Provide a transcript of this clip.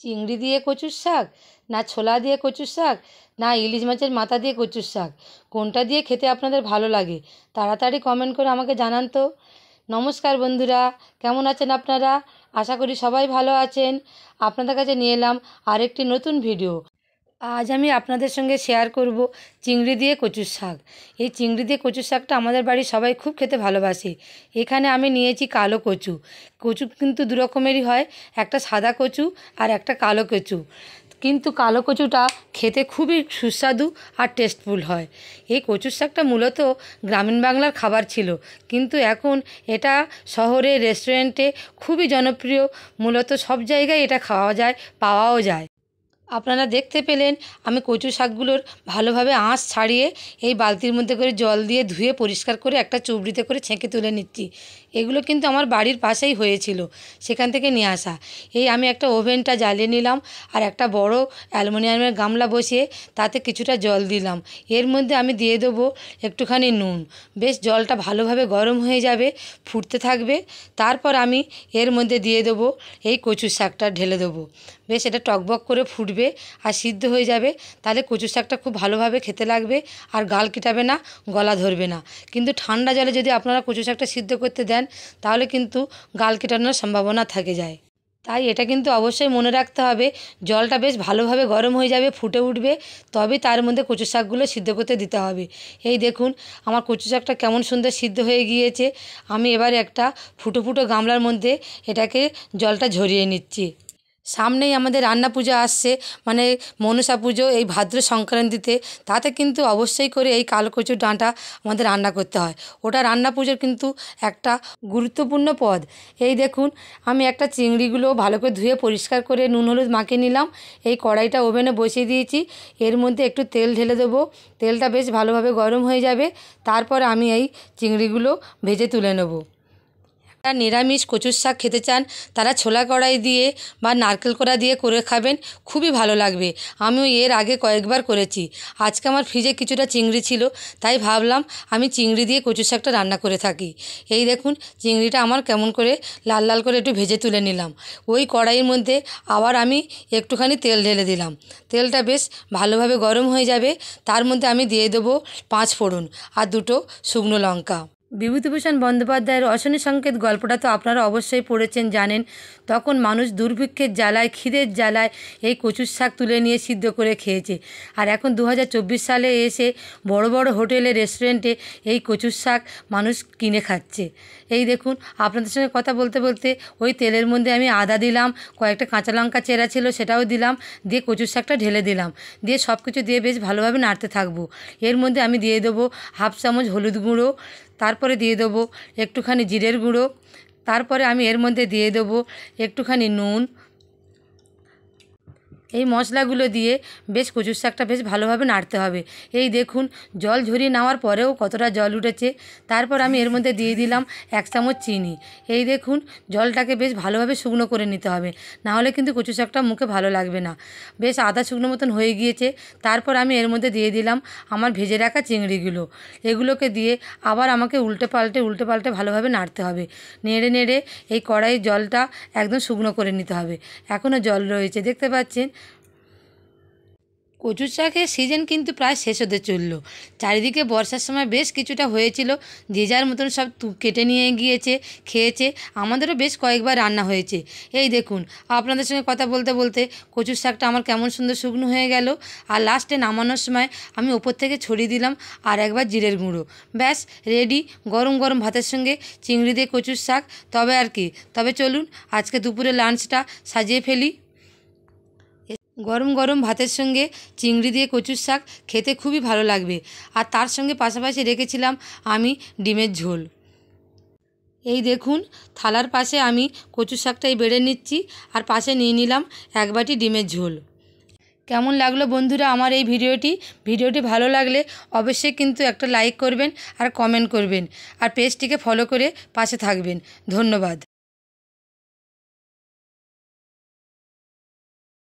চিংড়ি দিয়ে কচুর শাক, না ছোলা দিয়ে কচুর শাক, না ইলিশ মাছের মাথা দিয়ে কচুর শাক, কোনটা দিয়ে খেতে আপনাদের ভালো লাগে তাড়াতাড়ি কমেন্ট করে আমাকে জানান তো। নমস্কার বন্ধুরা, কেমন আছেন আপনারা? আশা করি সবাই ভালো আছেন। আপনাদের কাছে নিয়ে এলাম আরেকটি নতুন ভিডিও। আজ আমি আপনাদের সঙ্গে শেয়ার করব চিংড়ি দিয়ে কচুর শাক। এই চিংড়ি দিয়ে কচুর শাকটা আমাদের বাড়ির সবাই খুব খেতে ভালোবাসে। এখানে আমি নিয়েছি কালো কচু। কচু কিন্তু দু রকমেরই হয়, একটা সাদা কচু আর একটা কালো কচু। কিন্তু কালো কচুটা খেতে খুবই সুস্বাদু আর টেস্টফুল হয়। এই কচুর শাকটা মূলত গ্রামীণ বাংলার খাবার ছিল, কিন্তু এখন এটা শহরে রেস্টুরেন্টে খুবই জনপ্রিয়। মূলত সব জায়গায় এটা খাওয়া যায়, পাওয়াও যায়। আপনারা দেখতে পেলেন আমি কচু শাকগুলোর ভালোভাবে আঁশ ছাড়িয়ে এই বালতির মধ্যে করে জল দিয়ে ধুয়ে পরিষ্কার করে একটা চুবড়িতে করে ছেঁকে তুলে নিচ্ছি। এগুলো কিন্তু আমার বাড়ির পাশেই হয়েছিল, সেখান থেকে নিয়ে আসা। এই আমি একটা ওভেনটা জ্বালিয়ে নিলাম আর একটা বড় অ্যালুমিনিয়ামের গামলা বসিয়ে তাতে কিছুটা জল দিলাম। এর মধ্যে আমি দিয়ে দেবো একটুখানি নুন। বেশ জলটা ভালোভাবে গরম হয়ে যাবে, ফুটতে থাকবে। তারপর আমি এর মধ্যে দিয়ে দেবো এই কচু শাকটা ঢেলে দেবো। বেশ এটা টকবক করে ফুটবে আর সিদ্ধ হয়ে যাবে। তাহলে কচু শাকটা খুব ভালোভাবে খেতে লাগবে আর গাল কিটাবে না, গলা ধরবে না। কিন্তু ঠান্ডা জলে যদি আপনারা কচু শাকটা সিদ্ধ করতে দেন তাহলে কিন্তু গাল কেটানোর সম্ভাবনা থেকে যায়। তাই এটা কিন্তু অবশ্যই মনে রাখতে হবে, জলটা বেশ ভালোভাবে গরম হয়ে যাবে, ফুটে উঠবে, তবে তার মধ্যে কচু শাকগুলো সিদ্ধ করতে দিতে হবে। এই দেখুন আমার কচু শাকটা কেমন সুন্দর সিদ্ধ হয়ে গিয়েছে। আমি এবারে একটা ফুটো ফুটো গামলার মধ্যে এটাকে জলটা ঝরিয়ে নিচ্ছি। সামনেই আমাদের রান্না পুজো আসছে, মানে মনসা পুজো, এই ভাদ্র সংক্রান্তিতে। তাতে কিন্তু অবশ্যই করে এই কালো কচুর ডাঁটা আমাদের রান্না করতে হয়। ওটা রান্না পুজোর কিন্তু একটা গুরুত্বপূর্ণ পদ। এই দেখুন আমি একটা চিংড়িগুলো ভালো করে ধুয়ে পরিষ্কার করে নুন হলুদ মাখিয়ে নিলাম। এই কড়াইটা ওভেনে বসিয়ে দিয়েছি। এর মধ্যে একটু তেল ঢেলে দেবো। তেলটা বেশ ভালোভাবে গরম হয়ে যাবে। তারপর আমি এই চিংড়িগুলো ভেজে তুলে নেব। যারা নিরামিষ কচুর শাক খেতে চান তারা ছোলা কড়াই দিয়ে বা নারকেল কোড়া দিয়ে করে খাবেন, খুবই ভালো লাগবে। আমিও এর আগে কয়েকবার করেছি। আজকে আমার ফ্রিজে কিছুটা চিংড়ি ছিল, তাই ভাবলাম আমি চিংড়ি দিয়ে কচুর শাকটা রান্না করে থাকি। এই দেখুন চিংড়িটা আমার কেমন করে লাল লাল করে একটু ভেজে তুলে নিলাম। ওই কড়াইয়ের মধ্যে আবার আমি একটুখানি তেল ঢেলে দিলাম। তেলটা বেশ ভালোভাবে গরম হয়ে যাবে। তার মধ্যে আমি দিয়ে দেবো 5 ফোড়ন আর 2টো শুকনো লঙ্কা। বিভূতিভূষণ বন্দ্যোপাধ্যায়ের অশনি সংকেত গল্পটা তো আপনারা অবশ্যই পড়েছেন, জানেন। তখন মানুষ দুর্ভিক্ষের জ্বালায়, খিদের জ্বালায় এই কচুর শাক তুলে নিয়ে সিদ্ধ করে খেয়েছে। আর এখন 2024 সালে এসে বড় বড় হোটেলে, রেস্টুরেন্টে এই কচুর শাক মানুষ কিনে খাচ্ছে। এই দেখুন আপনাদের সঙ্গে কথা বলতে বলতে ওই তেলের মধ্যে আমি আদা দিলাম, কয়েকটা কাঁচা লঙ্কা চেরা ছিল সেটাও দিলাম, দিয়ে কচুর শাকটা ঢেলে দিলাম। দিয়ে সব কিছু দিয়ে বেশ ভালোভাবে নাড়তে থাকবো। এর মধ্যে আমি দিয়ে দেবো 1/2 চামচ হলুদ গুঁড়ো, তারপরে দিয়ে দেবো একটুখানি জিরের গুঁড়ো, তারপরে আমি এর মধ্যে দিয়ে দেবো একটুখানি নুন। এই মশলাগুলো দিয়ে বেশ কচুর শাকটা বেশ ভালোভাবে নাড়তে হবে। এই দেখুন জল ঝরিয়ে নেওয়ার পরেও কতটা জল উঠেছে। তারপর আমি এর মধ্যে দিয়ে দিলাম 1 চামচ চিনি। এই দেখুন জলটাকে বেশ ভালোভাবে শুকনো করে নিতে হবে, নাহলে কিন্তু কচু শাকটা মুখে ভালো লাগবে না। বেশ আধা শুকনো মতন হয়ে গিয়েছে। তারপর আমি এর মধ্যে দিয়ে দিলাম আমার ভেজে রাখা চিংড়িগুলো। এগুলোকে দিয়ে আবার আমাকে উল্টে পাল্টে ভালোভাবে নাড়তে হবে। নেড়ে নেড়ে এই কড়াইয়ের জলটা একদম শুকনো করে নিতে হবে। এখনও জল রয়েছে, দেখতে পাচ্ছেন। কচু শাকের সিজন কিন্তু প্রায় শেষ হতে চললো। চারিদিকে বর্ষার সময় বেশ কিছুটা হয়েছিল, যে যার মতন সব কেটে নিয়ে গিয়েছে, খেয়েছে। আমাদেরও বেশ কয়েকবার রান্না হয়েছে। এই দেখুন আপনাদের সঙ্গে কথা বলতে বলতে কচুর শাকটা আমার কেমন সুন্দর শুকনো হয়ে গেল। আর লাস্টে নামানোর সময় আমি ওপর থেকে ছড়িয়ে দিলাম আর একবার জিরের গুঁড়ো। ব্যাস রেডি গরম গরম ভাতের সঙ্গে চিংড়ি দিয়ে কচুর শাক। তবে আর কি, তবে চলুন আজকে দুপুরে লাঞ্চটা সাজিয়ে ফেলি। গরম গরম ভাতের সঙ্গে চিংড়ি দিয়ে কচুর শাক খেতে খুবই ভালো লাগবে। আর তার সঙ্গে পাশাপাশি রেখেছিলাম আমি ডিমের ঝোল। এই দেখুন থালার পাশে আমি কচুর শাকটাই বেড়ে নিচ্ছি আর পাশে নিয়ে নিলাম 1 বাটি ডিমের ঝোল। কেমন লাগলো বন্ধুরা আমার এই ভিডিওটি ভালো লাগলে অবশ্যই কিন্তু একটা লাইক করবেন আর কমেন্ট করবেন, আর পেজটিকে ফলো করে পাশে থাকবেন। ধন্যবাদ।